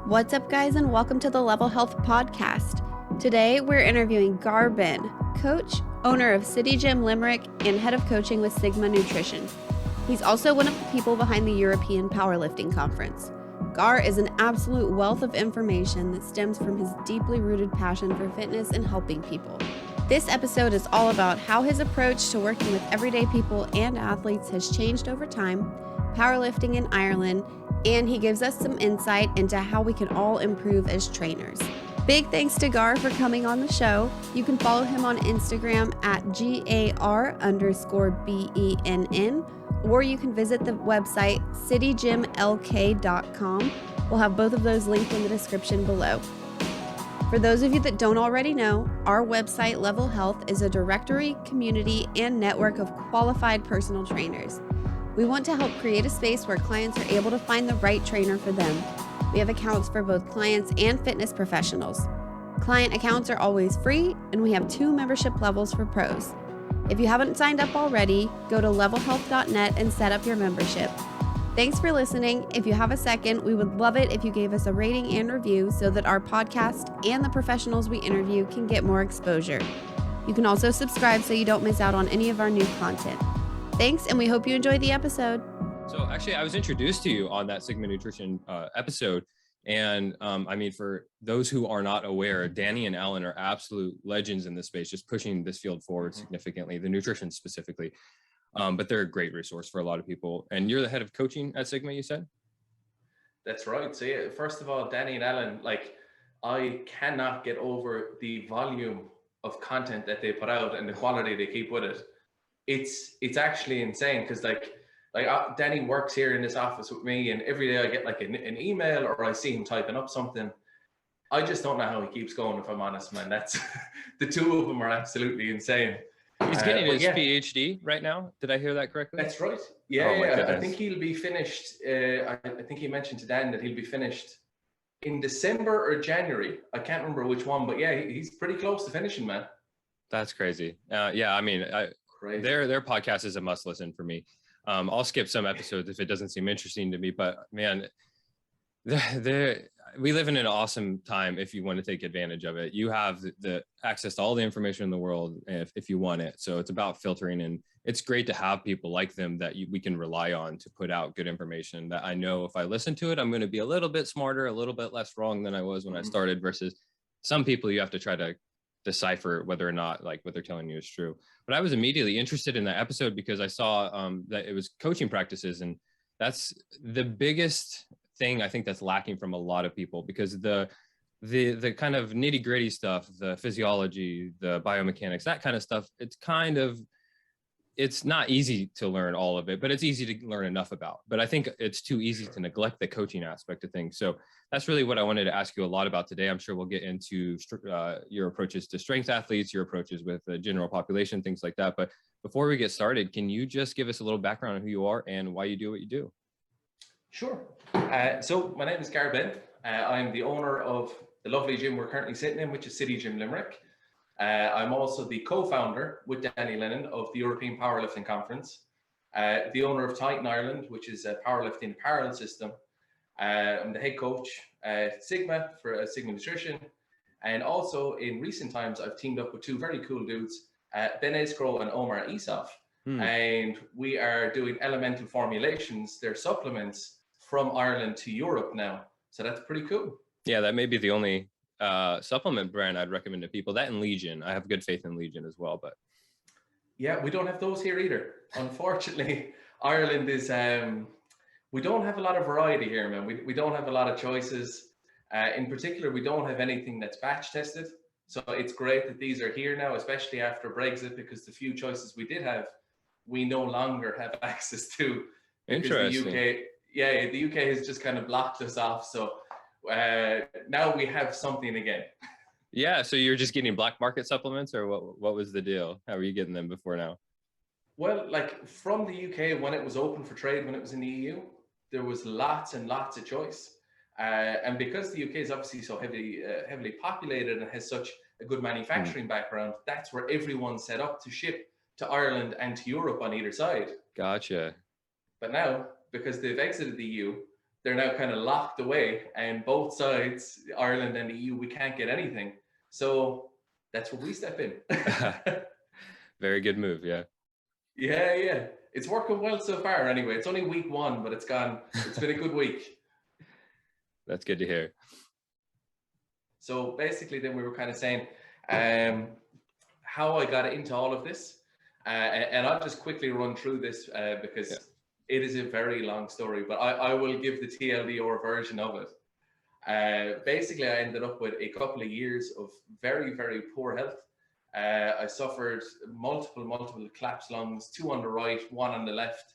What's up, guys, and welcome to the Level Health Podcast. Today, we're interviewing Gar Benn, coach, owner of CityGym Limerick, and head of coaching with Sigma Nutrition. He's also one of the people behind the European Powerlifting Conference. Gar is an absolute wealth of information that stems from his deeply rooted passion for fitness and helping people. This episode is all about how his approach to working with everyday people and athletes has changed over time, powerlifting in Ireland, and he gives us some insight into how we can all improve as trainers. Big thanks to Gar for coming on the show. You can follow him on Instagram at GAR_BENN, or you can visit the website citygymlk.com. We'll have both of those linked in the description below. For those of you that don't already know, our website, Level Health, is a directory, community, and network of qualified personal trainers. We want to help create a space where clients are able to find the right trainer for them. We have accounts for both clients and fitness professionals. Client accounts are always free, and we have 2 membership levels for pros. If you haven't signed up already, go to levelhealth.net and set up your membership. Thanks for listening. If you have a second, we would love it if you gave us a rating and review so that our podcast and the professionals we interview can get more exposure. You can also subscribe so you don't miss out on any of our new content. Thanks, and we hope you enjoy the episode. So actually, I was introduced to you on that Sigma Nutrition episode. And for those who are not aware, Danny and Alan are absolute legends in this space, just pushing this field forward significantly, the nutrition specifically. But they're a great resource for a lot of people. And you're the head of coaching at Sigma, you said? That's right. So yeah, first of all, Danny and Alan, I cannot get over the volume of content that they put out and the quality they keep with it. It's actually insane because Danny works here in this office with me, and every day I get an email or I see him typing up something. I just don't know how he keeps going, if I'm honest, man. That's the two of them are absolutely insane. He's getting his PhD right now. Did I hear that correctly? That's right. Yeah. I think he'll be finished. I think he mentioned to Dan that he'll be finished in December or January. I can't remember which one, but yeah, he's pretty close to finishing, man. That's crazy. Their podcast is a must listen for me. I'll skip some episodes if it doesn't seem interesting to me, but man, we live in an awesome time if you want to take advantage of it. You have the access to all the information in the world if you want it. So it's about filtering, and it's great to have people like them that we can rely on to put out good information that I know if I listen to it, I'm going to be a little bit smarter, a little bit less wrong than I was when I started, versus some people you have to try to decipher whether or not what they're telling you is true. But I was immediately interested in that episode because I saw that it was coaching practices, and that's the biggest thing I think that's lacking from a lot of people, because the kind of nitty gritty stuff, the physiology, the biomechanics, that kind of stuff, it's not easy to learn all of it, but it's easy to learn enough about. But I think it's too easy to neglect the coaching aspect of things. So that's really what I wanted to ask you a lot about today. I'm sure we'll get into your approaches to strength athletes, your approaches with the general population, things like that. But before we get started, can you just give us a little background on who you are and why you do what you do? Sure. So my name is Gar Benn. I'm the owner of the lovely gym we're currently sitting in, which is CityGym Limerick. I'm also the co-founder with Danny Lennon of the European Powerlifting Conference, the owner of Titan Ireland, which is a powerlifting apparel system. I'm the head coach at Sigma for Sigma Nutrition. And also in recent times, I've teamed up with 2 very cool dudes, Ben Escrow and Omar Isaf. And we are doing elemental formulations, they're supplements from Ireland to Europe now. So that's pretty cool. Yeah, that may be the only supplement brand I'd recommend to people. That and Legion. I have good faith in Legion as well, but yeah, we don't have those here either. Unfortunately, Ireland is we don't have a lot of variety here, man. We don't have a lot of choices. In particular, we don't have anything that's batch tested. So it's great that these are here now, especially after Brexit, because the few choices we did have, we no longer have access to. Interesting. The UK has just kind of blocked us off. So now we have something again. Yeah, so you're just getting black market supplements, or what was the deal? How were you getting them before now? Well, from the UK, when it was open for trade, when it was in the EU, there was lots and lots of choice. And because the UK is obviously so heavily populated and has such a good manufacturing background, that's where everyone's set up to ship to Ireland and to Europe on either side. Gotcha. But now, because they've exited the EU, they're now kind of locked away, and both sides, Ireland and the EU, we can't get anything. So that's where we step in. Very good move. Yeah. Yeah. It's working well so far anyway. It's only week 1, but it's been a good week. That's good to hear. So basically then we were kind of saying how I got into all of this. And I'll just quickly run through this because it is a very long story, but I will give the TLDR version of it. Basically, I ended up with a couple of years of very, very poor health. I suffered multiple collapsed lungs, 2 on the right, 1 on the left.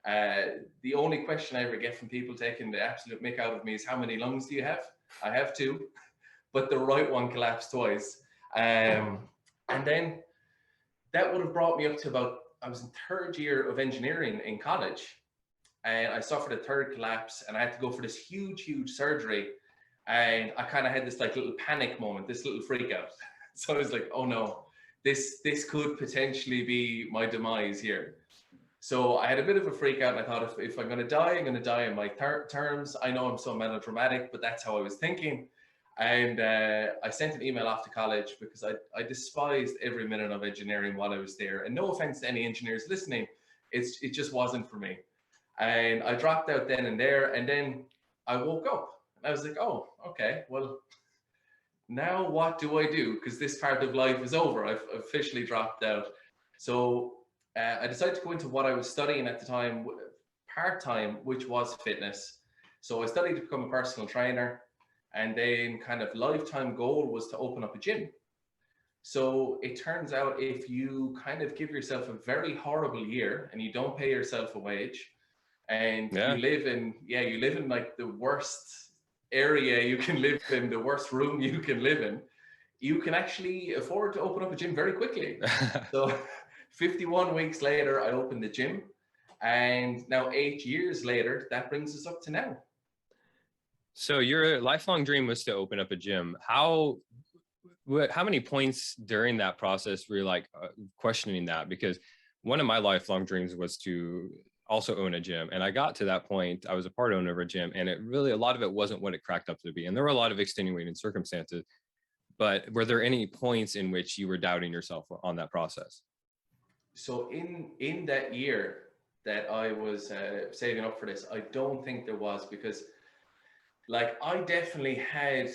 The only question I ever get from people taking the absolute mick out of me is, how many lungs do you have? I have 2, but the right one collapsed twice. And then that would have brought me up to I was in 3rd year of engineering in college, and I suffered a 3rd collapse, and I had to go for this huge surgery. And I kind of had this like little panic moment, this little freak out. So I was like, oh no, this could potentially be my demise here. So I had a bit of a freak out, and I thought, if I'm going to die, I'm going to die on my terms. I know I'm so melodramatic, but that's how I was thinking. And I sent an email off to college because I despised every minute of engineering while I was there. And no offense to any engineers listening, it just wasn't for me. And I dropped out then and there. And then I woke up and I was like, oh, okay, well, now what do I do? Because this part of life is over. I've officially dropped out. So I decided to go into what I was studying at the time, part-time, which was fitness. So I studied to become a personal trainer. And then kind of lifetime goal was to open up a gym. So it turns out if you kind of give yourself a very horrible year and you don't pay yourself a wage, and you live in like the worst area you can live in, the worst room you can live in, you can actually afford to open up a gym very quickly. So 51 weeks later, I opened the gym. And now 8 years later, that brings us up to now. So your lifelong dream was to open up a gym. How many points during that process were you like questioning that? Because one of my lifelong dreams was to also own a gym. And I got to that point, I was a part owner of a gym, and it really, a lot of it wasn't what it cracked up to be. And there were a lot of extenuating circumstances, but were there any points in which you were doubting yourself on that process? So in that year that I was saving up for this, I don't think there was, because like I definitely had,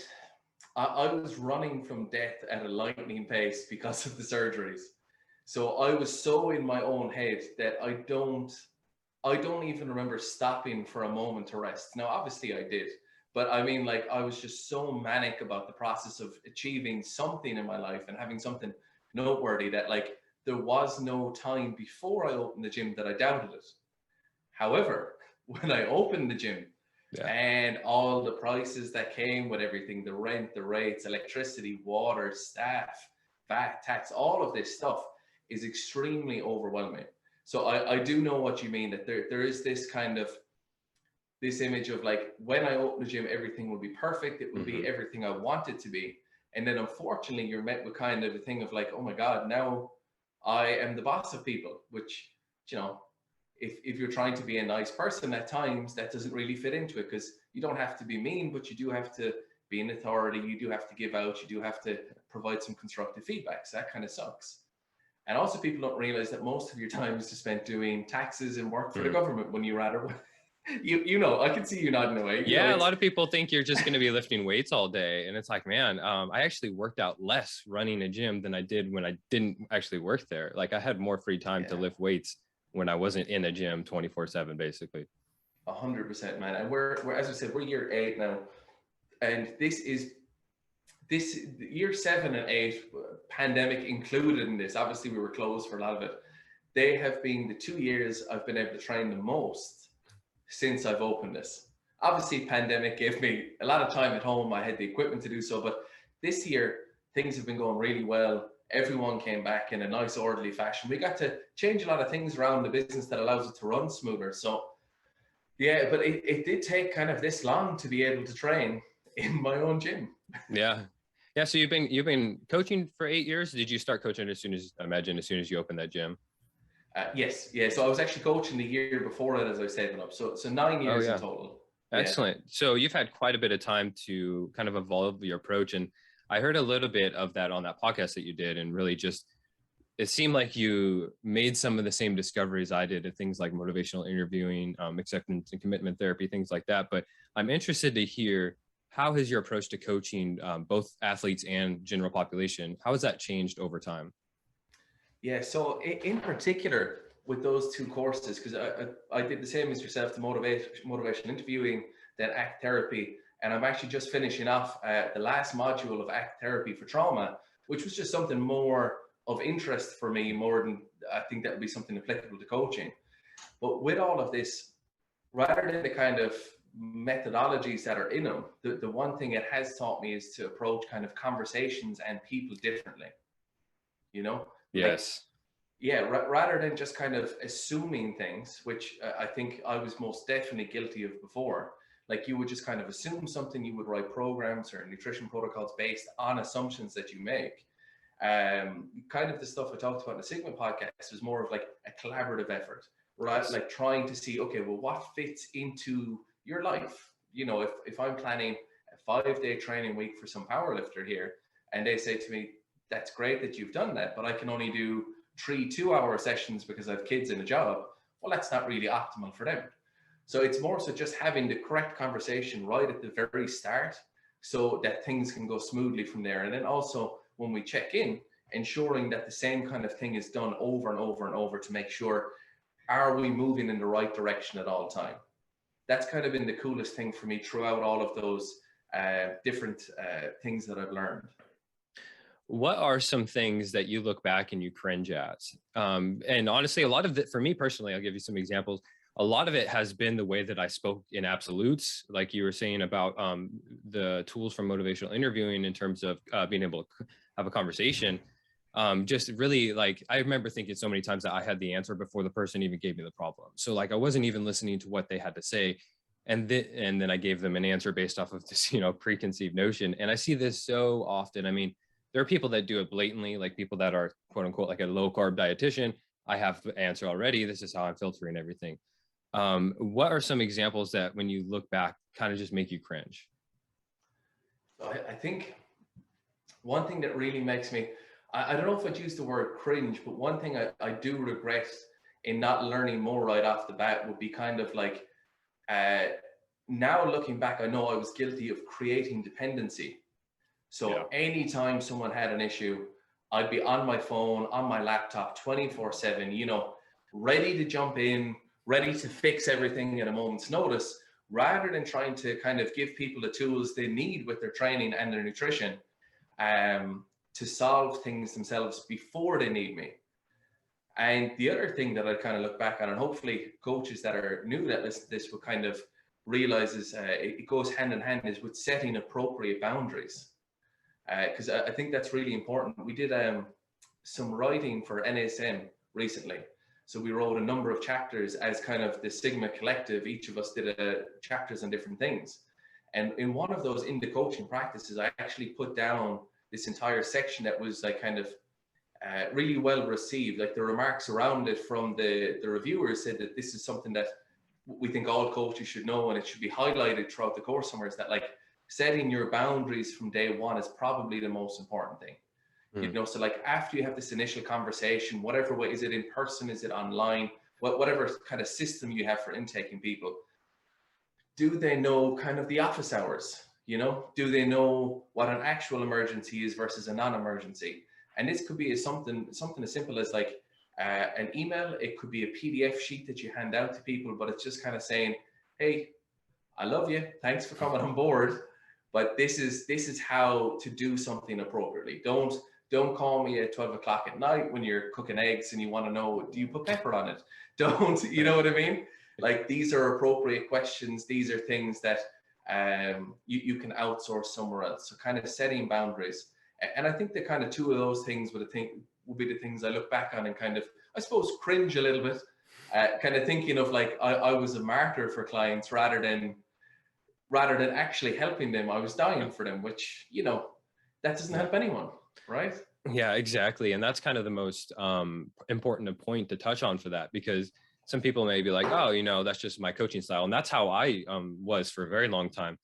I was running from death at a lightning pace because of the surgeries. So I was so in my own head that I don't even remember stopping for a moment to rest. Now, obviously I did, but I mean, like, I was just so manic about the process of achieving something in my life and having something noteworthy that like there was no time before I opened the gym that I doubted it. However, when I opened the gym, and all the prices that came with everything, the rent, the rates, electricity, water, staff, VAT, tax, all of this stuff is extremely overwhelming. So I do know what you mean, that there is this kind of, this image of like, when I open the gym, everything will be perfect. It will be everything I want it to be. And then unfortunately, you're met with kind of a thing of like, oh my God, now I am the boss of people, which, you know, if you're trying to be a nice person at times, that doesn't really fit into it, because you don't have to be mean, but you do have to be an authority. You do have to give out. You do have to provide some constructive feedback. So that kind of sucks. And also, people don't realize that most of your time is spent doing taxes and work for the government when you rather, you know, I can see you nodding away. Yeah, a lot of people think you're just going to be lifting weights all day. And it's like, man, I actually worked out less running a gym than I did when I didn't actually work there. Like I had more free time to lift weights when I wasn't in a gym 24/7, basically. 100%, man. And we're, as I said, we're year 8 now. And this year 7 and 8, pandemic included in this. Obviously we were closed for a lot of it. They have been the 2 years I've been able to train the most since I've opened this. Obviously pandemic gave me a lot of time at home. I had the equipment to do so, but this year things have been going really well. Everyone came back in a nice orderly fashion. We got to change a lot of things around the business that allows it to run smoother. So yeah, but it did take kind of this long to be able to train in my own gym. Yeah. So you've been coaching for 8 years. Did you start coaching as soon as you opened that gym? Yes. Yeah. So I was actually coaching the year before that as I was saving up. So 9 years in total. Yeah. Excellent. So you've had quite a bit of time to kind of evolve your approach. And I heard a little bit of that on that podcast that you did, and really just, it seemed like you made some of the same discoveries I did of things like motivational interviewing, acceptance and commitment therapy, things like that. But I'm interested to hear, how has your approach to coaching both athletes and general population, how has that changed over time? Yeah, so in particular with those two courses, because I did the same as yourself, the motivation interviewing, then ACT therapy, and I'm actually just finishing off the last module of ACT therapy for trauma, which was just something more of interest for me, more than I think that would be something applicable to coaching. But with all of this, rather than the kind of methodologies that are in them, the one thing it has taught me is to approach kind of conversations and people differently, you know? Like, Yes. yeah, rather than just kind of assuming things, which I think I was most definitely guilty of before. Like, you would just kind of assume something, you would write programs or nutrition protocols based on assumptions that you make. Kind of the stuff I talked about in the Sigma podcast was more of like a collaborative effort, right? Yes. Like trying to see, okay, well, what fits into your life? You know, if I'm planning a 5-day training week for some powerlifter here, and they say to me, that's great that you've done that, but I can only do 3 2-hour sessions because I have kids and a job. Well, that's not really optimal for them. So it's more so just having the correct conversation right at the very start so that things can go smoothly from there. And then also when we check in, ensuring that the same kind of thing is done over and over and over to make sure, are we moving in the right direction at all time? That's kind of been the coolest thing for me throughout all of those different things that I've learned. What are some things that you look back and you cringe at? And honestly, a lot of it, for me personally, I'll give you some examples. A lot of it has been the way that I spoke in absolutes, like you were saying about the tools from motivational interviewing in terms of being able to have a conversation. Just really, like, I remember thinking so many times that I had the answer before the person even gave me the problem. So like, I wasn't even listening to what they had to say. And then I gave them an answer based off of this, preconceived notion. And I see this so often. I mean, there are people that do it blatantly, like people that are quote unquote like a low carb dietitian. I have the answer already. This is how I'm filtering everything. What are some examples that when you look back kind of just make you cringe? I think one thing that really makes me, I don't know if I'd use the word cringe, but one thing I do regret in not learning more right off the bat would be kind of like, now looking back, I know I was guilty of creating dependency. So anytime someone had an issue, I'd be on my phone, on my laptop, 24/7, ready to jump in, ready to fix everything at a moment's notice, rather than trying to kind of give people the tools they need with their training and their nutrition to solve things themselves before they need me. And the other thing that I kind of look back on, and hopefully coaches that are new that this will kind of realize is it goes hand in hand, is with setting appropriate boundaries. Because I think that's really important. We did some writing for NSM recently. So we wrote a number of chapters as kind of the Sigma collective. Each of us did chapters on different things. And in one of those in the coaching practices, I actually put down this entire section that was like kind of really well received. Like the remarks around it from the reviewers said that this is something that we think all coaches should know, and it should be highlighted throughout the course somewhere, is that like setting your boundaries from day one is probably the most important thing. So like after you have this initial conversation, whatever way, is it in person, is it online, whatever kind of system you have for intaking people, do they know kind of the office hours? Do they know what an actual emergency is versus a non-emergency? And this could be something as simple as like an email. It could be a PDF sheet that you hand out to people, but it's just kind of saying, hey, I love you, thanks for coming on board, but this is how to do something appropriately. Don't call me at 12 o'clock at night when you're cooking eggs and you want to know, do you put pepper on it? Don't, you know what I mean? Like, these are appropriate questions. These are things that you can outsource somewhere else. So kind of setting boundaries. And I think the kind of two of those things will be the things I look back on and kind of, I suppose, cringe a little bit, kind of thinking of like, I was a martyr for clients rather than actually helping them. I was dying for them, which, that doesn't help anyone, right? Yeah, exactly. And that's kind of the most important point to touch on for that, because some people may be like, oh, you know, that's just my coaching style. And that's how I was for a very long time.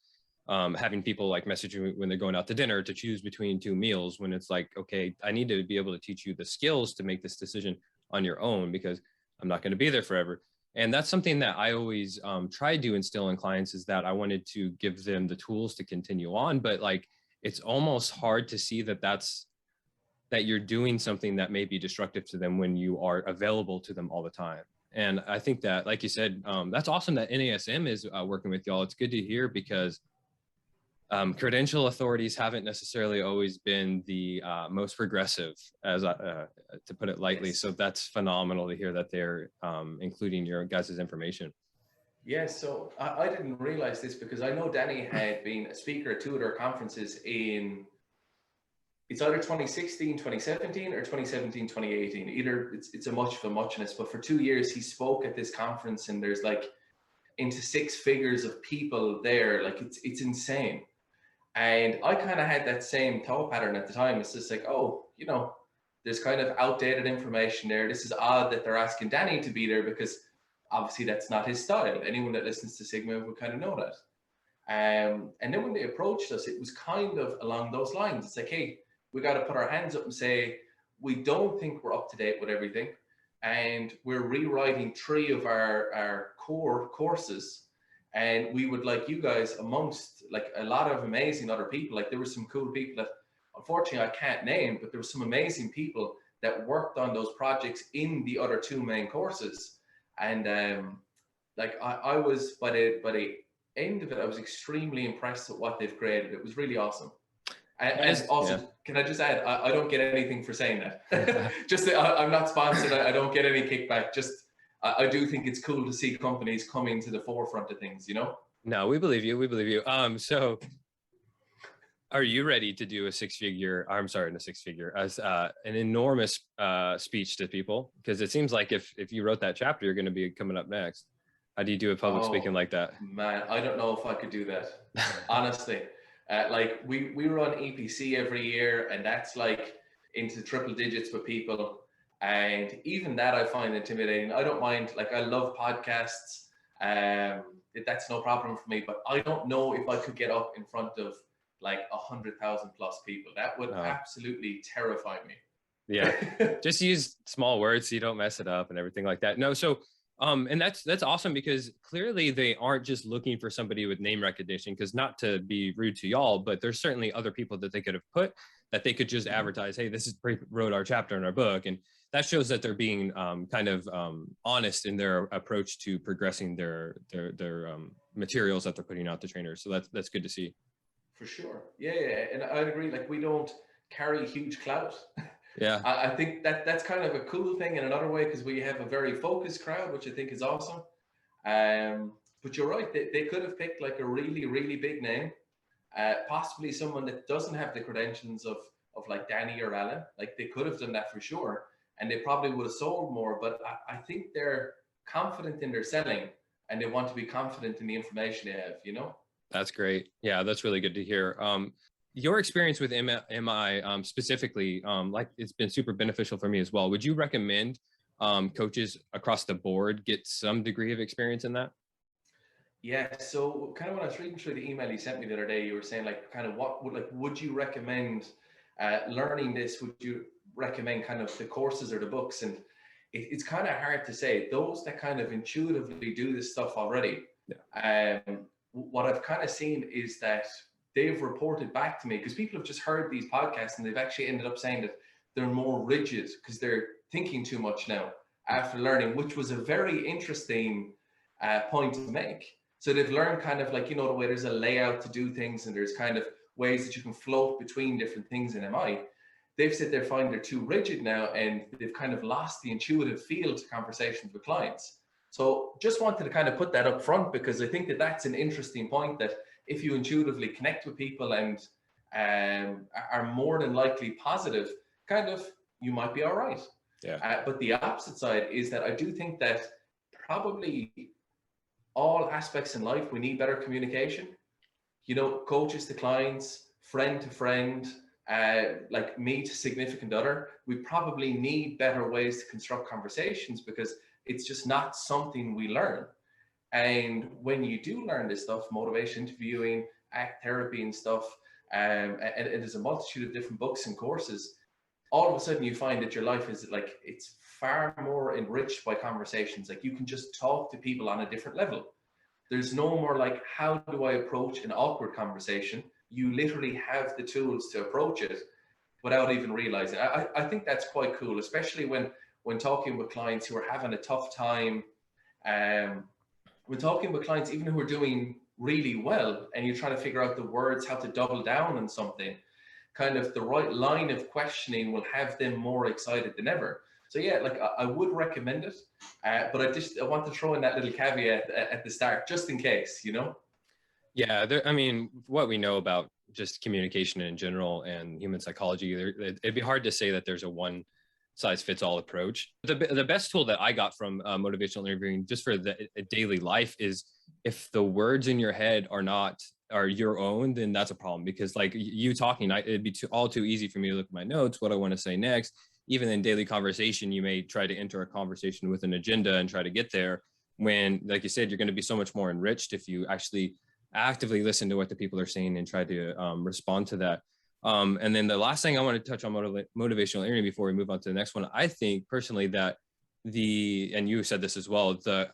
Having people like message me when they're going out to dinner to choose between two meals, when it's like, okay, I need to be able to teach you the skills to make this decision on your own, because I'm not going to be there forever. And that's something that I always tried to instill in clients, is that I wanted to give them the tools to continue on. But like, it's almost hard to see that you're doing something that may be destructive to them when you are available to them all the time. And I think that, like you said, that's awesome that NASM is working with y'all. It's good to hear, because credential authorities haven't necessarily always been the most progressive, as to put it lightly. Yes. So that's phenomenal to hear that they're including your guys' information. Yes, so I didn't realize this, because I know Danny had been a speaker at two of their conferences in, it's either 2016, 2017 or 2017, 2018. Either it's a much of a muchness, but for 2 years he spoke at this conference, and there's like into 6 figures of people there. Like it's insane. And I kind of had that same thought pattern at the time. It's just like, oh, you know, there's kind of outdated information there. This is odd that they're asking Danny to be there, because obviously that's not his style. Anyone that listens to Sigma would kind of know that. And then when they approached us, it was kind of along those lines. It's like, hey, we got to put our hands up and say, we don't think we're up to date with everything. And we're rewriting 3 of our core courses. And we would like you guys, amongst like a lot of amazing other people, like there were some cool people that unfortunately I can't name, but there were some amazing people that worked on those projects in the other 2 main courses. And like I was, by the end of it, I was extremely impressed with what they've created. It was really awesome. And also, yeah. Can I just add, I don't get anything for saying that. Just I'm not sponsored. I don't get any kickback. Just I do think it's cool to see companies coming to the forefront of things, you know? No, we believe you. We believe you. So are you ready to do a 6-figure, I'm sorry, not 6-figure, as an enormous speech to people? Because it seems like if you wrote that chapter, you're going to be coming up next. How do you do a public speaking like that? Man, I don't know if I could do that, honestly. Like we run EPC every year, and that's like into triple digits with people. And even that I find intimidating. I don't mind, like I love podcasts. That's no problem for me, but I don't know if I could get up in front of like 100,000 plus people. That would absolutely terrify me. Yeah. Just use small words so you don't mess it up and everything like that. No, so and that's awesome, because clearly they aren't just looking for somebody with name recognition, because not to be rude to y'all, but there's certainly other people that they could have put that they could just advertise, hey, this is wrote our chapter in our book. And that shows that they're being kind of honest in their approach to progressing their materials that they're putting out to trainers. So that's good to see. For sure. Yeah. And I agree. Like we don't carry huge clout. Yeah. I think that's kind of a cool thing in another way, because we have a very focused crowd, which I think is awesome. But you're right. They could have picked like a really, really big name, possibly someone that doesn't have the credentials of like Danny or Alan. Like they could have done that for sure. And they probably would have sold more, but I think they're confident in their selling, and they want to be confident in the information they have, you know? That's great. Yeah, that's really good to hear. Your experience with MI specifically, like it's been super beneficial for me as well. Would you recommend coaches across the board get some degree of experience in that? Yeah, so kind of when I was reading through the email you sent me the other day, you were saying like kind of would you recommend learning this? Would you recommend kind of the courses or the books? And it's kind of hard to say. Those that kind of intuitively do this stuff already, what I've kind of seen is that they've reported back to me, because people have just heard these podcasts and they've actually ended up saying that they're more rigid because they're thinking too much now after learning, which was a very interesting point to make. So they've learned kind of like, you know, the way there's a layout to do things, and there's kind of ways that you can float between different things in MI. They've said they find they're too rigid now, and they've kind of lost the intuitive feel to conversations with clients. So just wanted to kind of put that up front, because I think that that's an interesting point, that if you intuitively connect with people and are more than likely positive, kind of, you might be all right. Yeah. But the opposite side is that I do think that probably all aspects in life, we need better communication. You know, coaches to clients, friend to friend, like me to significant other. We probably need better ways to construct conversations, because it's just not something we learn. And when you do learn this stuff, motivation interviewing, act therapy and stuff, and there's a multitude of different books and courses, all of a sudden you find that your life is like, it's far more enriched by conversations. Like you can just talk to people on a different level. There's no more like, how do I approach an awkward conversation? You literally have the tools to approach it without even realizing. I think that's quite cool, especially when talking with clients who are having a tough time. When talking with clients, even who are doing really well, and you're trying to figure out the words, how to double down on something, kind of the right line of questioning will have them more excited than ever. So yeah, like I would recommend it, but I want to throw in that little caveat at the start, just in case, you know? Yeah, I mean, what we know about just communication in general and human psychology, it'd be hard to say that there's a one size fits all approach. The best tool that I got from motivational interviewing just for the daily life is, if the words in your head are your own, then that's a problem, because like you talking, it'd be all too easy for me to look at my notes, what I want to say next. Even in daily conversation, you may try to enter a conversation with an agenda and try to get there, when, like you said, you're going to be so much more enriched if you actually actively listen to what the people are saying and try to respond to that. And then the last thing I want to touch on motivational interviewing before we move on to the next one, I think personally that and you said this as well, the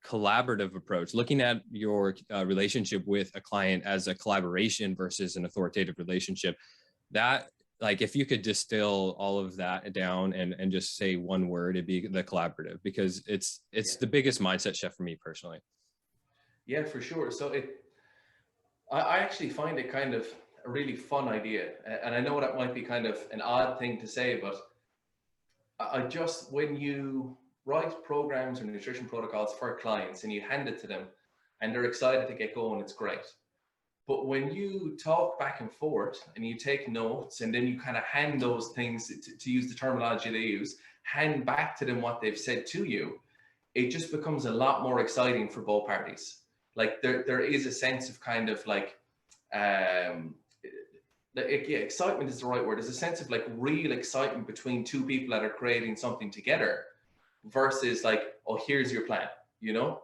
collaborative approach, looking at your relationship with a client as a collaboration versus an authoritative relationship, that, like, if you could distill all of that down and just say one word, it'd be the collaborative, because it's the biggest mindset shift for me personally. Yeah, for sure. So I actually find it kind of a really fun idea. And I know that might be kind of an odd thing to say, but when you write programs or nutrition protocols for clients and you hand it to them and they're excited to get going, it's great. But when you talk back and forth and you take notes and then you kind of hand those things, to use the terminology they use, hand back to them what they've said to you, it just becomes a lot more exciting for both parties. Like there is a sense of kind of like, excitement is the right word. There's a sense of like real excitement between two people that are creating something together, versus like, oh, here's your plan, you know?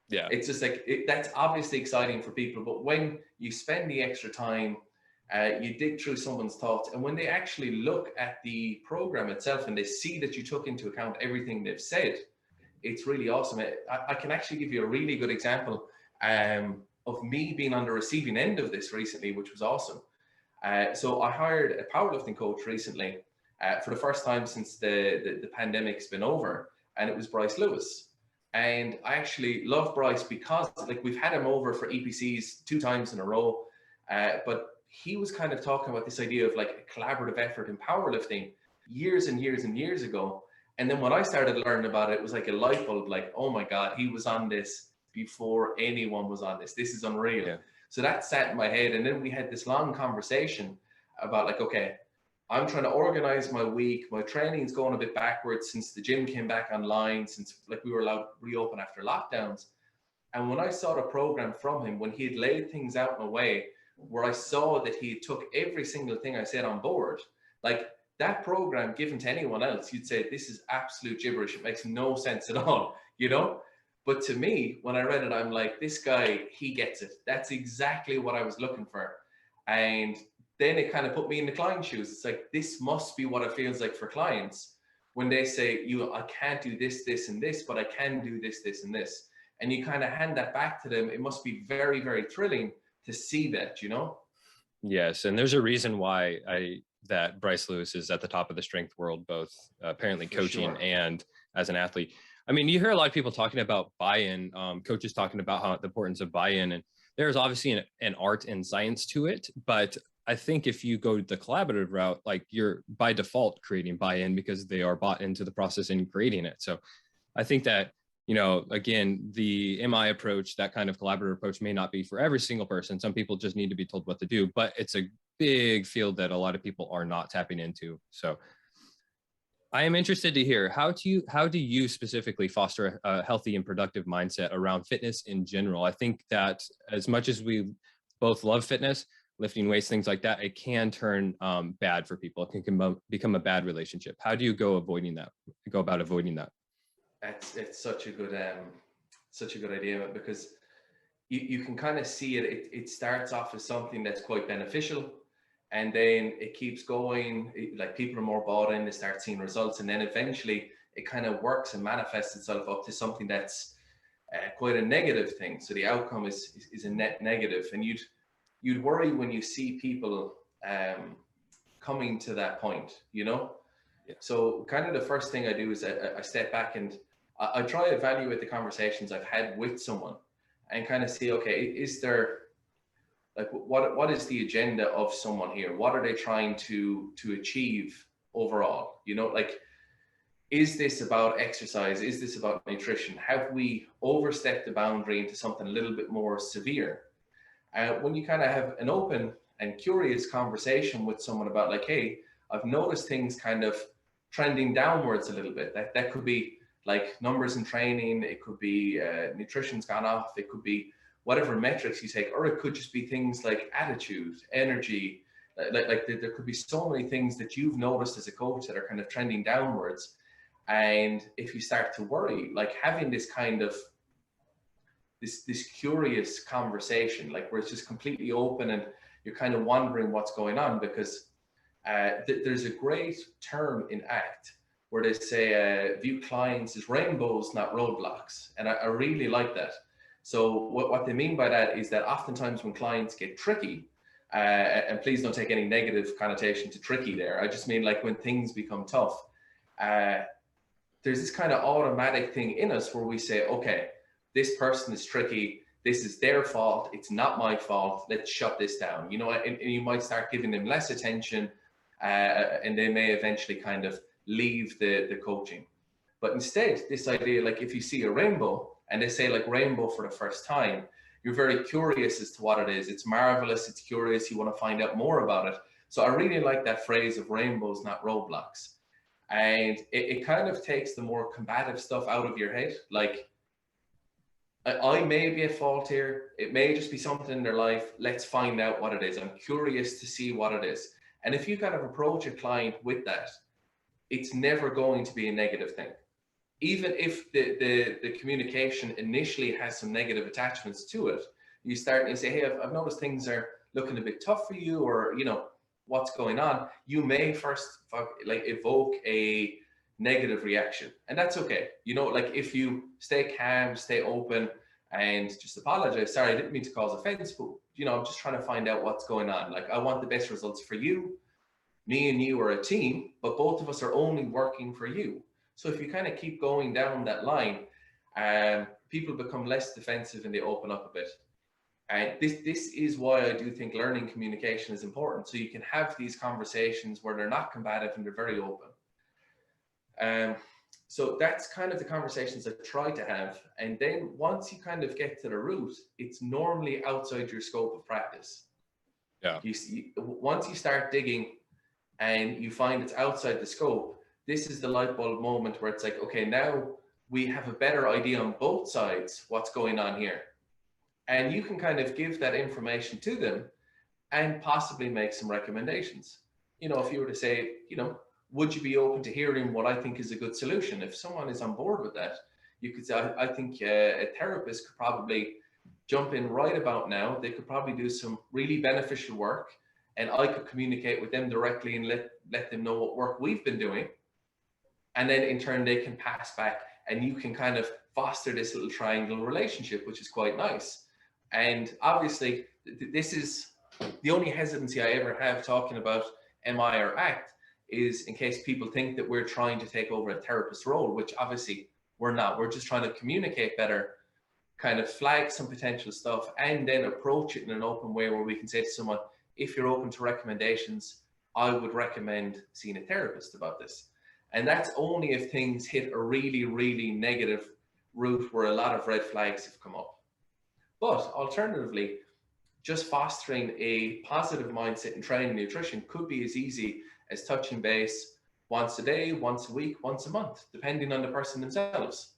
Yeah. It's just like, that's obviously exciting for people, but when you spend the extra time, you dig through someone's thoughts, and when they actually look at the program itself and they see that you took into account everything they've said, it's really awesome. I can actually give you a really good example of me being on the receiving end of this recently, which was awesome. So I hired a powerlifting coach recently for the first time since the pandemic's been over, and it was Bryce Lewis. And I actually love Bryce because, like, we've had him over for EPCs 2 times in a row, but he was kind of talking about this idea of like a collaborative effort in powerlifting years and years and years ago. And then when I started learning about it, it was like a light bulb, like, oh my God, he was on this before anyone was on this. This is unreal. Yeah. So that sat in my head. And then we had this long conversation about like, okay, I'm trying to organize my week. My training's going a bit backwards since the gym came back online, since like we were allowed to reopen after lockdowns. And when I saw the program from him, when he had laid things out in a way where I saw that he took every single thing I said on board, like that program given to anyone else, you'd say, this is absolute gibberish. It makes no sense at all, you know? But to me, when I read it, I'm like, this guy, he gets it. That's exactly what I was looking for. And then it kind of put me in the client's shoes. It's like, this must be what it feels like for clients when they say, I can't do this, this, and this, but I can do this, this, and this. And you kind of hand that back to them. It must be very, very thrilling to see that, you know? Yes. And there's a reason why that Bryce Lewis is at the top of the strength world, both apparently coaching and as an athlete. I mean, you hear a lot of people talking about buy-in, coaches talking about how the importance of buy-in, and there's obviously an art and science to it, but I think if you go the collaborative route, like you're by default creating buy-in because they are bought into the process and creating it. So I think that, you know, again, the MI approach, that kind of collaborative approach may not be for every single person. Some people just need to be told what to do, but it's a big field that a lot of people are not tapping into. So I am interested to hear, how do you specifically foster a healthy and productive mindset around fitness in general? I think that as much as we both love fitness, lifting weights, things like that, it can turn bad for people. It can become a bad relationship. How do you go about avoiding that? It's such a good idea, because you can kind of see it. It starts off as something that's quite beneficial, and then it keeps going. Like, people are more bought in, they start seeing results, and then eventually it kind of works and manifests itself up to something that's quite a negative thing. So the outcome is a net negative, and you'd worry when you see people coming to that point, you know. Yeah. So kind of the first thing I do is I step back and I try to evaluate the conversations I've had with someone, and kind of see, okay, is there, like, what is the agenda of someone here? What are they trying to achieve overall? You know, like, is this about exercise? Is this about nutrition? Have we overstepped the boundary into something a little bit more severe? When you kind of have an open and curious conversation with someone about, like, hey, I've noticed things kind of trending downwards a little bit. That could be like numbers in training, it could be nutrition's gone off, it could be whatever metrics you take, or it could just be things like attitude, energy. Like there could be so many things that you've noticed as a coach that are kind of trending downwards. And if you start to worry, like, having this kind of this curious conversation, like, where it's just completely open and you're kind of wondering what's going on, because there's a great term in ACT where they say view clients as rainbows, not roadblocks. And I really like that. So what they mean by that is that oftentimes when clients get tricky, and please don't take any negative connotation to tricky there, I just mean, like, when things become tough, there's this kind of automatic thing in us where we say, okay, this person is tricky, this is their fault, it's not my fault, let's shut this down. You know, and you might start giving them less attention, and they may eventually kind of leave the coaching. But instead, this idea, like, if you see a rainbow and they say, like, rainbow for the first time, you're very curious as to what it is. It's marvelous, it's curious, you want to find out more about it. So I really like that phrase of rainbows, not roadblocks. And it kind of takes the more combative stuff out of your head. Like, I may be at fault here, it may just be something in their life, let's find out what it is. I'm curious to see what it is. And if you kind of approach a client with that, it's never going to be a negative thing. Even if the communication initially has some negative attachments to it, you start and say, hey, I've noticed things are looking a bit tough for you, or, you know, what's going on. You may first like evoke a negative reaction, and that's okay. You know, like, if you stay calm, stay open, and just apologize, sorry, I didn't mean to cause offense, but, you know, I'm just trying to find out what's going on. Like, I want the best results for you. Me and you are a team, but both of us are only working for you. So if you kind of keep going down that line, people become less defensive and they open up a bit. And this is why I do think learning communication is important. So you can have these conversations where they're not combative and they're very open. So that's kind of the conversations I try to have. And then once you kind of get to the root, it's normally outside your scope of practice. Yeah. Once you start digging and you find it's outside the scope, this is the light bulb moment where it's like, okay, now we have a better idea on both sides what's going on here. And you can kind of give that information to them and possibly make some recommendations. You know, if you were to say, you know, would you be open to hearing what I think is a good solution? If someone is on board with that, you could say, I think a therapist could probably jump in right about now. They could probably do some really beneficial work, and I could communicate with them directly and let them know what work we've been doing. And then in turn, they can pass back, and you can kind of foster this little triangle relationship, which is quite nice. And obviously, this is the only hesitancy I ever have talking about MI or ACT, is in case people think that we're trying to take over a therapist role, which obviously we're not. We're just trying to communicate better, kind of flag some potential stuff, and then approach it in an open way where we can say to someone, if you're open to recommendations, I would recommend seeing a therapist about this. And that's only if things hit a really, really negative route where a lot of red flags have come up. But alternatively, just fostering a positive mindset in training and nutrition could be as easy as touching base once a day, once a week, once a month, depending on the person themselves.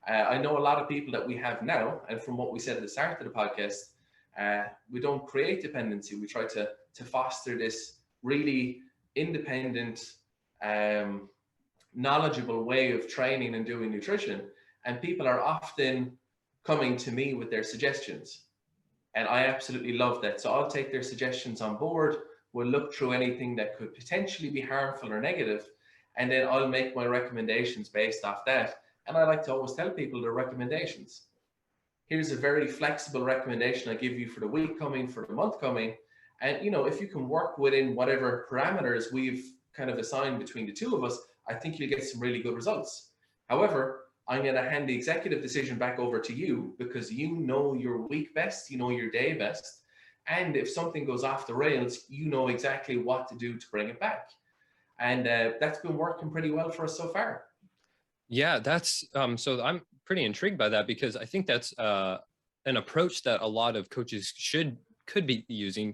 I know a lot of people that we have now, and from what we said at the start of the podcast, we don't create dependency. We try to foster this really independent, knowledgeable way of training and doing nutrition. and people are often coming to me with their suggestions. And I absolutely love that. So I'll take their suggestions on board. We'll look through anything that could potentially be harmful or negative, and then I'll make my recommendations based off that. And I like to always tell people the recommendations. Here's a very flexible recommendation I give you for the week coming, for the month coming. And, you know, if you can work within whatever parameters we've kind of assigned between the two of us, I think you'll get some really good results. However, I'm going to hand the executive decision back over to you, because you know your week best, you know your day best. And if something goes off the rails, you know exactly what to do to bring it back. And that's been working pretty well for us so far. Yeah, that's so I'm pretty intrigued by that, because I think that's an approach that a lot of coaches should be using,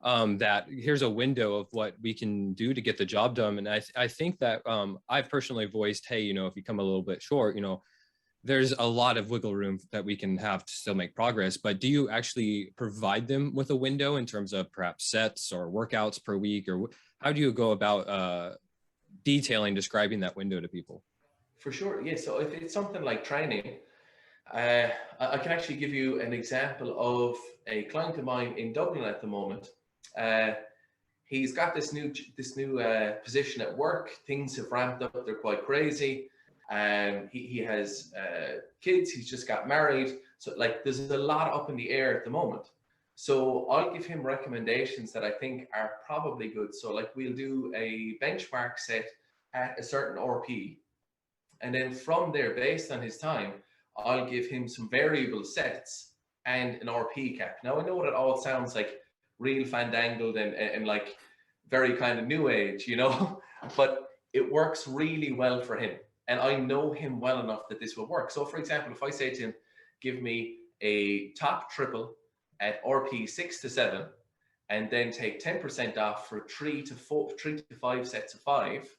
that here's a window of what we can do to get the job done. And I think that I've personally voiced, hey, you know, if you come a little bit short, you know, there's a lot of wiggle room that we can have to still make progress. But do you actually provide them with a window in terms of perhaps sets or workouts per week, or how do you go about describing that window to people? For sure. Yeah. So if it's something like training, I can actually give you an example of a client of mine in Dublin at the moment. He's got this new position at work. Things have ramped up. They're quite crazy. He has kids. He's just got married. So like there's a lot up in the air at the moment. So I'll give him recommendations that I think are probably good. So like we'll do a benchmark set at a certain RP. And then from there, based on his time, I'll give him some variable sets and an RP cap. Now I know that all sounds like real fandangled and like very kind of new age, you know, but it works really well for him. And I know him well enough that this will work. So for example, if I say to him, give me a top triple at RP 6 to 7, and then take 10% off for 3 to 5 sets of 5,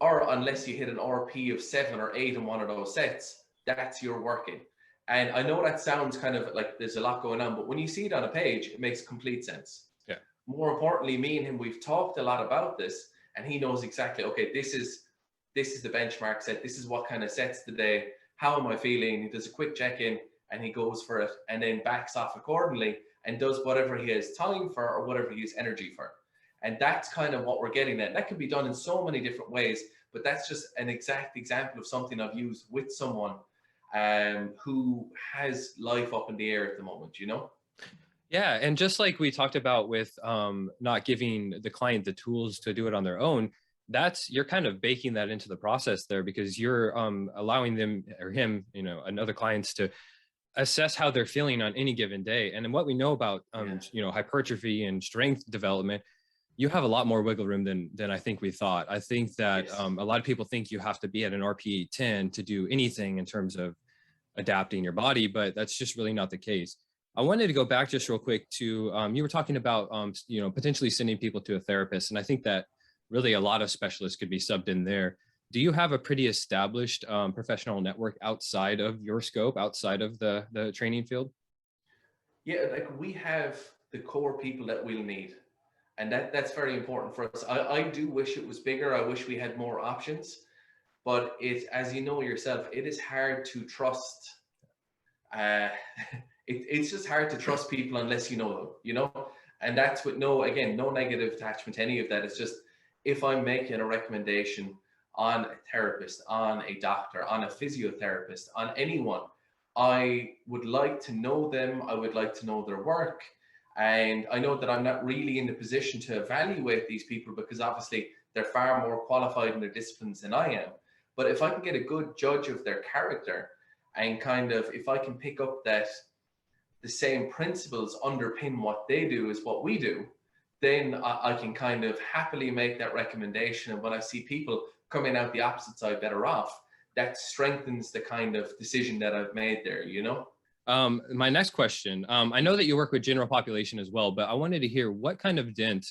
or unless you hit an RP of 7 or 8 in one of those sets, that's your working. And I know that sounds kind of like there's a lot going on, but when you see it on a page, it makes complete sense. Yeah. More importantly, me and him, we've talked a lot about this, and he knows exactly, okay, this is the benchmark set. This is what kind of sets today. How am I feeling? He does a quick check-in and he goes for it, and then backs off accordingly and does whatever he has time for or whatever he has energy for. And that's kind of what we're getting at. That can be done in so many different ways, but that's just an exact example of something I've used with someone who has life up in the air at the moment, you know? Yeah, and just like we talked about with not giving the client the tools to do it on their own, you're kind of baking that into the process there, because you're allowing them or him, you know, and other clients to assess how they're feeling on any given day. And then what we know about you know, hypertrophy and strength development, you have a lot more wiggle room than I think we thought. I think that Yes. a lot of people think you have to be at an RP 10 to do anything in terms of adapting your body, but that's just really not the case. I wanted to go back just real quick to you were talking about you know, potentially sending people to a therapist, and I think that really a lot of specialists could be subbed in there. Do you have a pretty established professional network outside of your scope, outside of the training field? Yeah, like we have the core people that we'll need. And that's very important for us. I do wish it was bigger. I wish we had more options, but as you know yourself, it is hard to trust. It's just hard to trust people unless you know them, you know? And that's with no negative attachment to any of that. It's just, if I'm making a recommendation on a therapist, on a doctor, on a physiotherapist, on anyone, I would like to know them. I would like to know their work. And I know that I'm not really in the position to evaluate these people, because obviously they're far more qualified in their disciplines than I am. But if I can get a good judge of their character, and kind of, if I can pick up that the same principles underpin what they do as what we do, then I can kind of happily make that recommendation. And when I see people coming out the opposite side better off, that strengthens the kind of decision that I've made there, you know? My next question, I know that you work with general population as well, but I wanted to hear, what kind of dent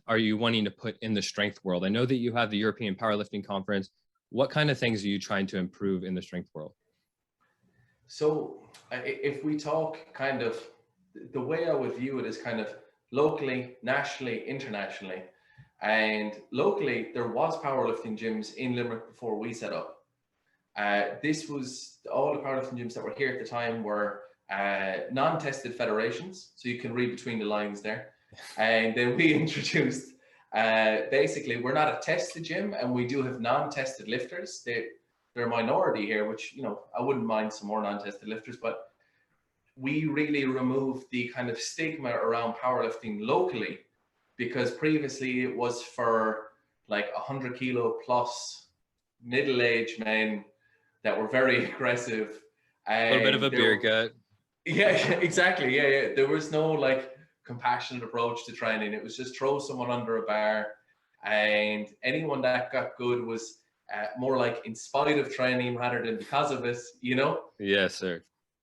are you wanting to put in the strength world? I know that you have the European Powerlifting Conference. What kind of things are you trying to improve in the strength world? So if we talk kind of, the way I would view it is kind of locally, nationally, internationally. And locally, there was powerlifting gyms in Limerick before we set up. This was all the powerlifting gyms that were here at the time were non-tested federations, so you can read between the lines there. And then we introduced, basically, we're not a tested gym, and we do have non-tested lifters. They're a minority here, which, you know, I wouldn't mind some more non-tested lifters, but we really removed the kind of stigma around powerlifting locally, because previously it was for like 100 kilo plus middle-aged men that were very aggressive. A little bit of a beer gut. Yeah, exactly. Yeah. There was no like compassionate approach to training. It was just throw someone under a bar, and anyone that got good was more like in spite of training rather than because of it, you know? Yes, sir.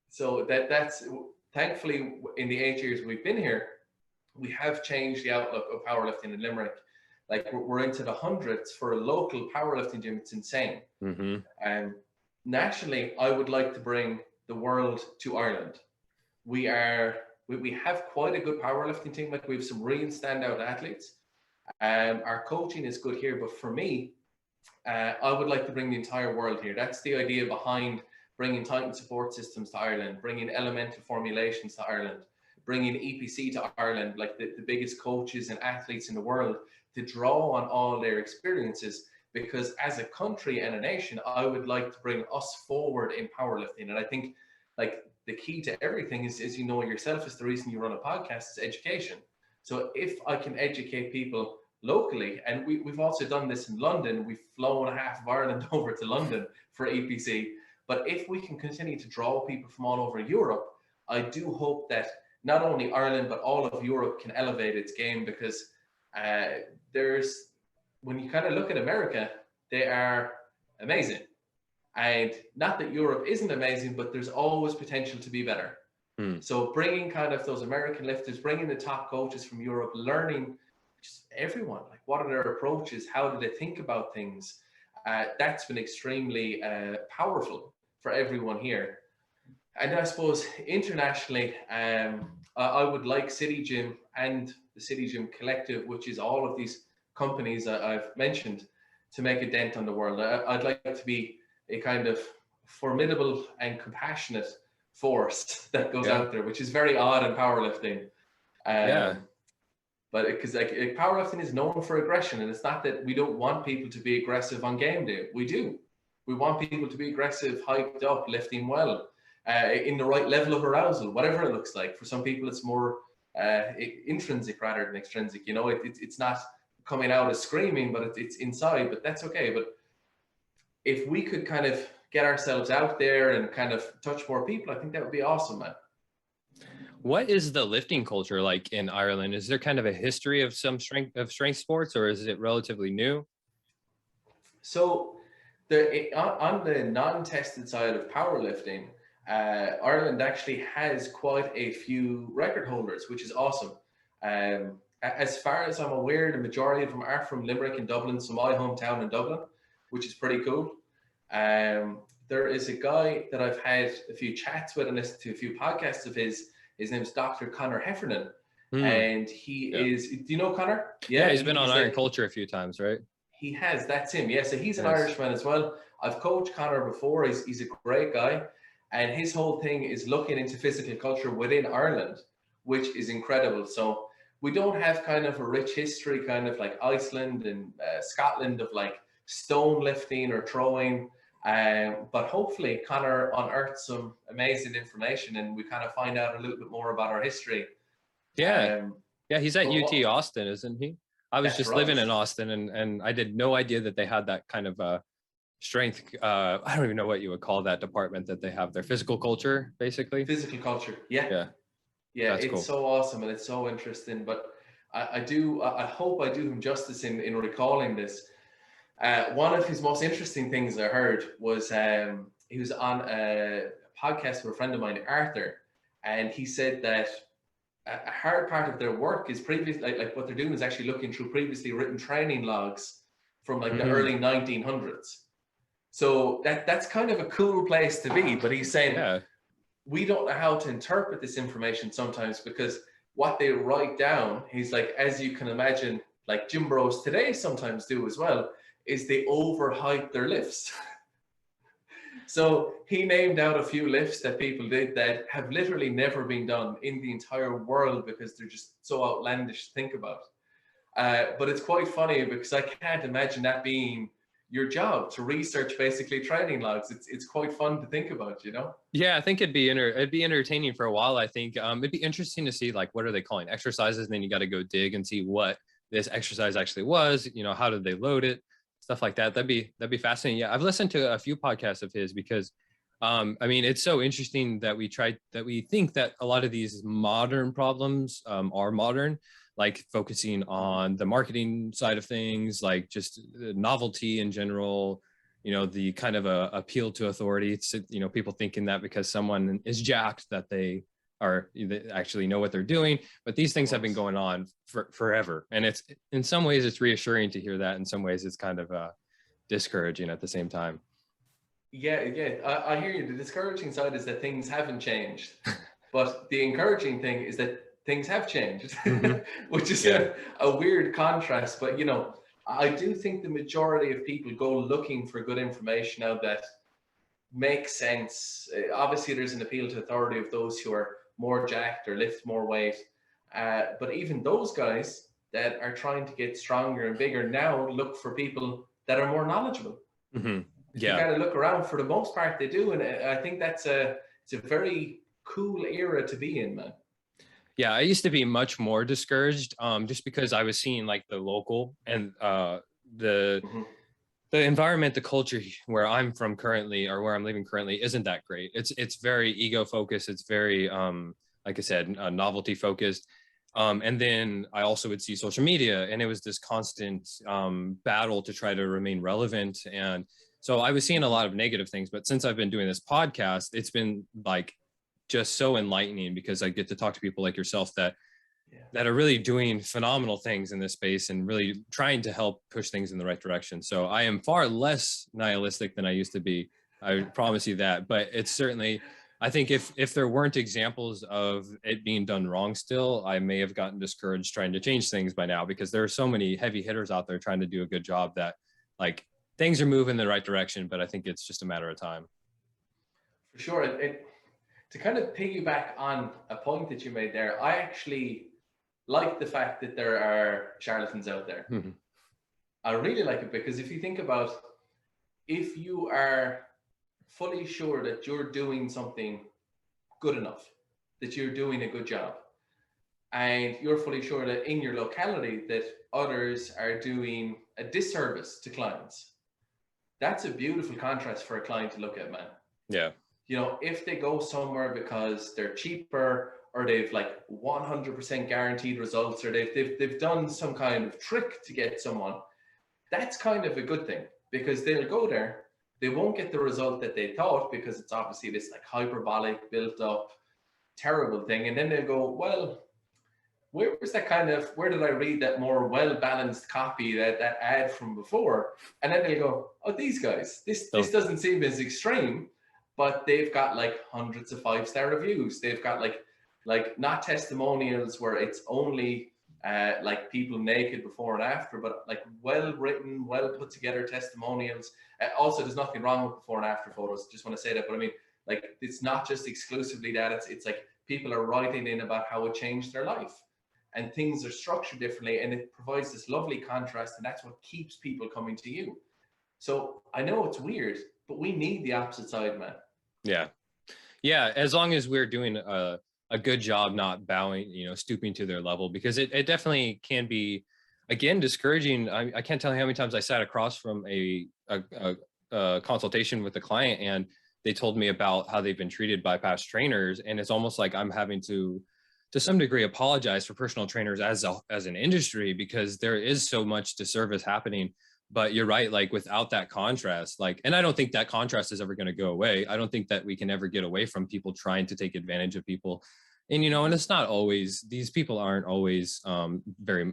So that's thankfully in the 8 years we've been here, we have changed the outlook of powerlifting in Limerick. Like we're into the hundreds for a local powerlifting gym. It's insane. And nationally, I would like to bring the world to Ireland. We have quite a good powerlifting team. Like we have some really standout athletes. Our coaching is good here, but for me, I would like to bring the entire world here. That's the idea behind bringing Titan support systems to Ireland, bringing elemental formulations to Ireland, bringing EPC to Ireland, like the biggest coaches and athletes in the world, to draw on all their experiences. Because as a country and a nation, I would like to bring us forward in powerlifting. And I think like the key to everything is, as you know yourself, is the reason you run a podcast, is education. So if I can educate people locally, and we've also done this in London, we've flown half of Ireland over to London for EPC. But if we can continue to draw people from all over Europe, I do hope that not only Ireland, but all of Europe can elevate its game, because when you kind of look at America, they are amazing. And not that Europe isn't amazing, but there's always potential to be better. So bringing kind of those American lifters, bringing the top coaches from Europe, learning just everyone, like what are their approaches? How do they think about things? That's been extremely powerful for everyone here. And I suppose internationally, I would like CityGym and the CityGym Collective, which is all of these companies I've mentioned, to make a dent on the world. I'd like to be a kind of formidable and compassionate force that goes out there, which is very odd in powerlifting. But because like powerlifting is known for aggression, and it's not that we don't want people to be aggressive on game day. We do. We want people to be aggressive, hyped up, lifting well, in the right level of arousal, whatever it looks like. For some people, it's more intrinsic rather than extrinsic. You know, it's not coming out as screaming, but it's inside. But that's okay. But if we could kind of get ourselves out there and kind of touch more people, I think that would be awesome, man. What is the lifting culture like in Ireland? Is there kind of a history of some strength sports, or is it relatively new? So on the non-tested side of powerlifting, Ireland actually has quite a few record holders, which is awesome. As far as I'm aware, the majority of them are from Limerick and Dublin, so my hometown in Dublin, which is pretty cool. There is a guy that I've had a few chats with and listened to a few podcasts of his. His name is Dr. Conor Heffernan, and he is. Do you know Conor? Yeah, he's been on Iron Culture a few times, right? He has. That's him. Yeah, so he's an Irishman as well. I've coached Conor before. He's a great guy, and his whole thing is looking into physical culture within Ireland, which is incredible. So we don't have kind of a rich history, kind of like Iceland and Scotland, of like stone lifting or throwing. But hopefully Conor unearthed some amazing information, and we kind of find out a little bit more about our history. Yeah, he's at UT Austin, isn't he? I was just living in Austin, and I did no idea that they had that kind of strength. I don't even know what you would call that department that they have. Their physical culture, basically. Physical culture, yeah. That's it's cool. So awesome, and it's so interesting. But I hope I do him justice in recalling this. One of his most interesting things I heard was he was on a podcast with a friend of mine, Arthur, and he said that a hard part of their work is like what they're doing is actually looking through previously written training logs from like the early 1900s. So that's kind of a cool place to be. But he's saying we don't know how to interpret this information sometimes, because what they write down, he's like, as you can imagine, like gym bros today sometimes do as well, is they overhype their lifts. So he named out a few lifts that people did that have literally never been done in the entire world because they're just so outlandish to think about. But it's quite funny because I can't imagine that being your job, to research basically training logs. It's quite fun to think about, you know? Yeah, I think it'd be entertaining for a while. I think it'd be interesting to see like what are they calling exercises, and then you got to go dig and see what this exercise actually was. You know, how did they load it, stuff like that. That'd be fascinating. Yeah, I've listened to a few podcasts of his because, I mean, it's so interesting that we think that a lot of these modern problems are modern, like focusing on the marketing side of things, like just novelty in general, you know, the kind of a appeal to authority. It's, you know, people thinking that because someone is jacked that they actually know what they're doing. But these things have been going on for forever. And it's, in some ways it's reassuring to hear that. In some ways it's kind of discouraging at the same time. Yeah, I hear you. The discouraging side is that things haven't changed, but the encouraging thing is that things have changed, which is a weird contrast. But, you know, I do think the majority of people go looking for good information out that makes sense. Obviously, there's an appeal to authority of those who are more jacked or lift more weight. But even those guys that are trying to get stronger and bigger now look for people that are more knowledgeable. Mm-hmm. You got to look around. For the most part, they do. And I think it's a very cool era to be in, man. Yeah, I used to be much more discouraged just because I was seeing like the local and the environment, the culture where I'm from currently, or where I'm living currently, isn't that great. It's very ego focused. It's very, like I said, novelty focused. And then I also would see social media, and it was this constant battle to try to remain relevant. And so I was seeing a lot of negative things, but since I've been doing this podcast, it's been like just so enlightening because I get to talk to people like yourself that are really doing phenomenal things in this space and really trying to help push things in the right direction. So I am far less nihilistic than I used to be. I promise you that. But it's certainly, I think if there weren't examples of it being done wrong still, I may have gotten discouraged trying to change things by now, because there are so many heavy hitters out there trying to do a good job that like things are moving in the right direction, but I think it's just a matter of time. For sure. To kind of piggyback on a point that you made there, I actually like the fact that there are charlatans out there. Mm-hmm. I really like it because if you think about, if you are fully sure that you're doing something good enough, that you're doing a good job, and you're fully sure that in your locality that others are doing a disservice to clients, that's a beautiful contrast for a client to look at, man. Yeah. You know, if they go somewhere because they're cheaper, or they've like 100% guaranteed results, or they've done some kind of trick to get someone, that's kind of a good thing, because they'll go there, they won't get the result that they thought, because it's obviously this like hyperbolic, built up, terrible thing. And then they'll go, well, where did I read that more well-balanced copy, that ad from before? And then they'll go, oh, these guys, this doesn't seem as extreme, but they've got like hundreds of 5-star reviews. They've got like not testimonials where it's only like people naked before and after, but like well-written, well put together testimonials. Also, there's nothing wrong with before and after photos. Just want to say that, but I mean, like, it's not just exclusively that. It's like people are writing in about how it changed their life, and things are structured differently, and it provides this lovely contrast, and that's what keeps people coming to you. So I know it's weird, but we need the opposite side, man. Yeah. As long as we're doing a good job, not bowing, stooping to their level, because it definitely can be, again, discouraging. I can't tell you how many times I sat across from a consultation with a client, and they told me about how they've been treated by past trainers. And it's almost like I'm having to some degree, apologize for personal trainers as an industry, because there is so much disservice happening. But you're right, like without that contrast, and I don't think that contrast is ever going to go away. I don't think that we can ever get away from people trying to take advantage of people. And, and it's not always, these people aren't always very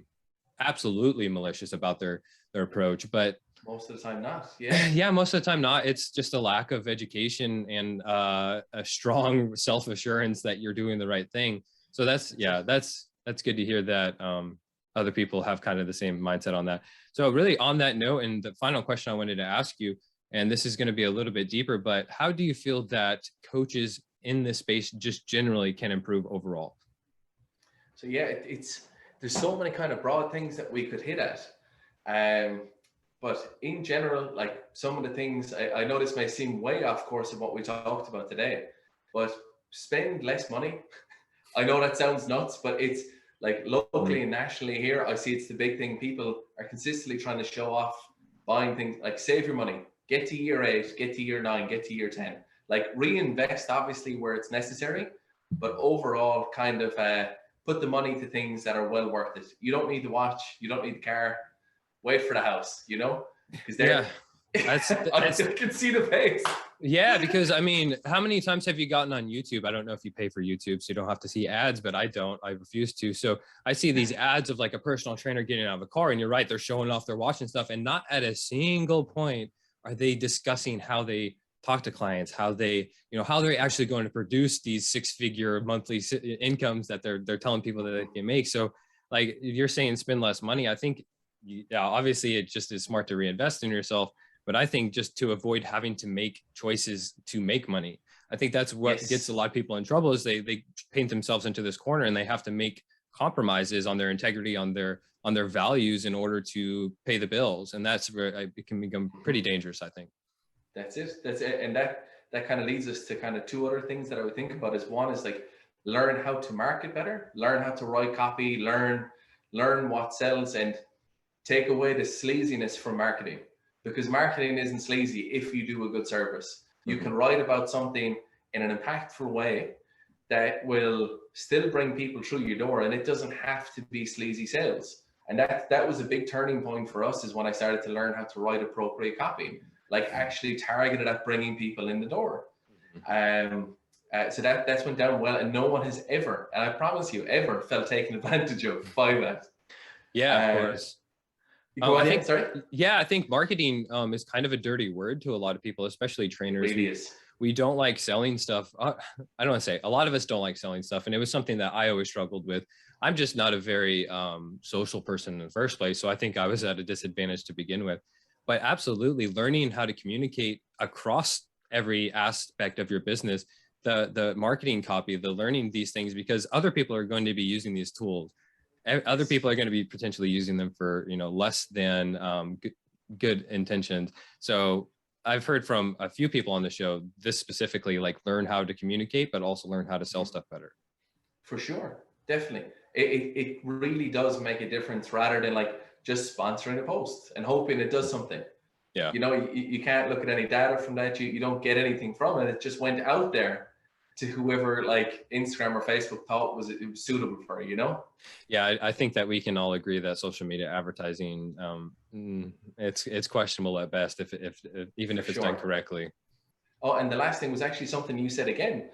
absolutely malicious about their approach, but most of the time not. Yeah. Yeah, most of the time not. It's just a lack of education and a strong self-assurance that you're doing the right thing. So that's good to hear that other people have kind of the same mindset on that. So really, on that note, and the final question I wanted to ask you, And this is going to be a little bit deeper, but how do you feel that coaches in this space just generally can improve overall? So yeah, there's so many kind of broad things that we could hit at. But in general, like some of the things, I know this may seem way off course of what we talked about today, but spend less money. I know that sounds nuts, but it's like locally and nationally here, I see it's the big thing. People are consistently trying to show off buying things, like save your money, get to year 8, get to year 9, get to year 10, like reinvest obviously where it's necessary, but overall kind of put the money to things that are well worth it. You don't need the watch, you don't need the car, wait for the house, you know, because Yeah, I can see the face. Yeah, because I mean, how many times have you gotten on YouTube? I don't know if you pay for YouTube, so you don't have to see ads, but I don't. I refuse to. So I see these ads of like a personal trainer getting out of a car, and you're right, they're showing off their watch and stuff, and not at a single point are they discussing how they talk to clients, how they, how they're actually going to produce these 6-figure monthly incomes that they're telling people that they can make. So like you're saying, spend less money. I think, yeah, obviously it just is smart to reinvest in yourself. But I think just to avoid having to make choices to make money, I think that's what gets a lot of people in trouble, is they paint themselves into this corner and they have to make compromises on their integrity, on their values in order to pay the bills. And that's where it can become pretty dangerous, I think. That's it. And that kind of leads us to kind of 2 other things that I would think about. Is one is like learn how to market better, learn how to write copy, learn what sells, and take away the sleaziness from marketing. Because marketing isn't sleazy if you do a good service. You can write about something in an impactful way that will still bring people through your door, and it doesn't have to be sleazy sales. And that was a big turning point for us, is when I started to learn how to write appropriate copy, like actually targeted at bringing people in the door. So that's went down well, and no one has ever, and I promise you, ever felt taken advantage of by that. Yeah, of course. I think marketing is kind of a dirty word to a lot of people, especially trainers. It really is. We don't like selling stuff. I don't want to say, a lot of us don't like selling stuff. And it was something that I always struggled with. I'm just not a very social person in the first place. So I think I was at a disadvantage to begin with. But absolutely learning how to communicate across every aspect of your business, the marketing copy, the learning these things, because other people are going to be using these tools. Other people are going to be potentially using them for, less than good intentions. So I've heard from a few people on the show, this specifically, like learn how to communicate, but also learn how to sell stuff better. For sure. Definitely. It really does make a difference, rather than like just sponsoring a post and hoping it does something. Yeah. You can't look at any data from that. You don't get anything from it. It just went out there to whoever like Instagram or Facebook thought it was suitable for, Yeah, I think that we can all agree that social media advertising, it's questionable at best, if even if it's done correctly. Oh, and the last thing was actually something you said again,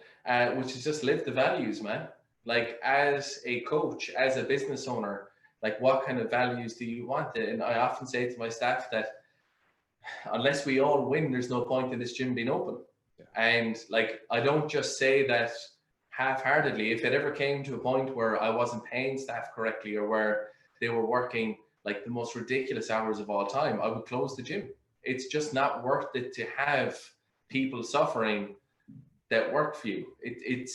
which is just live the values, man. Like as a coach, as a business owner, like what kind of values do you want? And I often say to my staff that unless we all win, there's no point in this gym being open. And like, I don't just say that half-heartedly. If it ever came to a point where I wasn't paying staff correctly, or where they were working like the most ridiculous hours of all time, I would close the gym. It's just not worth it to have people suffering that work for you. It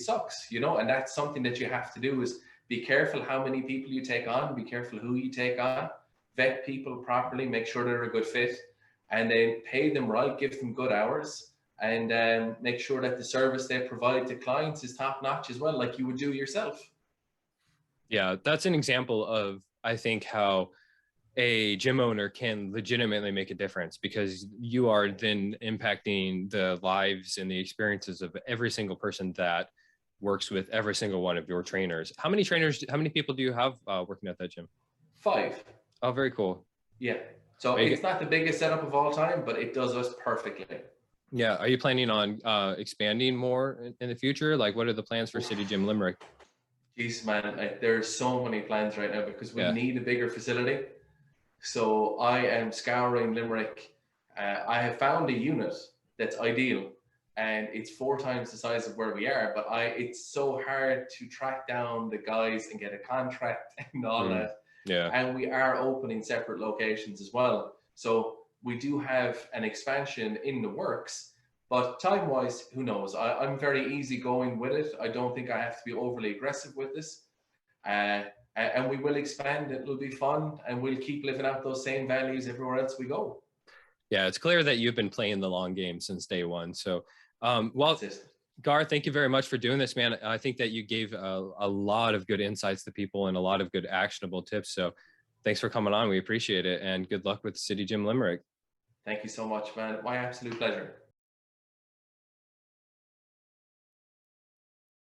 sucks, and that's something that you have to do, is be careful how many people you take on, be careful who you take on, vet people properly, make sure they're a good fit, and then pay them right, give them good hours, and make sure that the service they provide to clients is top notch as well, like you would do yourself. Yeah, that's an example of, I think, how a gym owner can legitimately make a difference, because you are then impacting the lives and the experiences of every single person that works with every single one of your trainers. How many people do you have working at that gym? 5. Oh, very cool. Yeah. So it's not the biggest setup of all time, but it does us perfectly. Yeah. Are you planning on expanding more in the future? Like, what are the plans for CityGym Limerick? Jeez, man, like, there's so many plans right now, because we need a bigger facility. So I am scouring Limerick. I have found a unit that's ideal, and it's 4 times the size of where we are, but it's so hard to track down the guys and get a contract and all that. Yeah. And we are opening separate locations as well. So we do have an expansion in the works, but time-wise, who knows? I'm very easygoing with it. I don't think I have to be overly aggressive with this. And we will expand. It'll be fun, and we'll keep living out those same values everywhere else we go. Yeah, it's clear that you've been playing the long game since day one. So, well, Gar, thank you very much for doing this, man. I think that you gave a lot of good insights to people and a lot of good actionable tips. So thanks for coming on. We appreciate it. And good luck with CityGym Limerick. Thank you so much, man. My absolute pleasure.